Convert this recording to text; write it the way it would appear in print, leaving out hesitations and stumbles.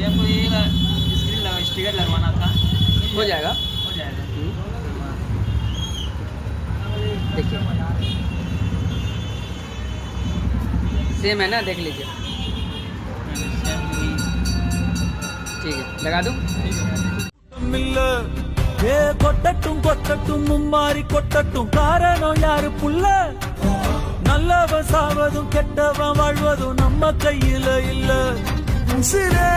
भैया कोई स्क्रीन लगा स्टिकर लगवाना था। हो जाएगा। हो जाएगा। देखिए सेम है ना, देख लीजिए। ठीक है, लगा दूं। ஏ கொட்டட்டும் கொட்டட்டும் மும்மாரி கொட்டட்டும், காரணம் யாரு புள்ள? நல்லவன் சாவதும் கெட்டவன் வாழ்வதும் நம்ம கையில இல்ல. உசிரே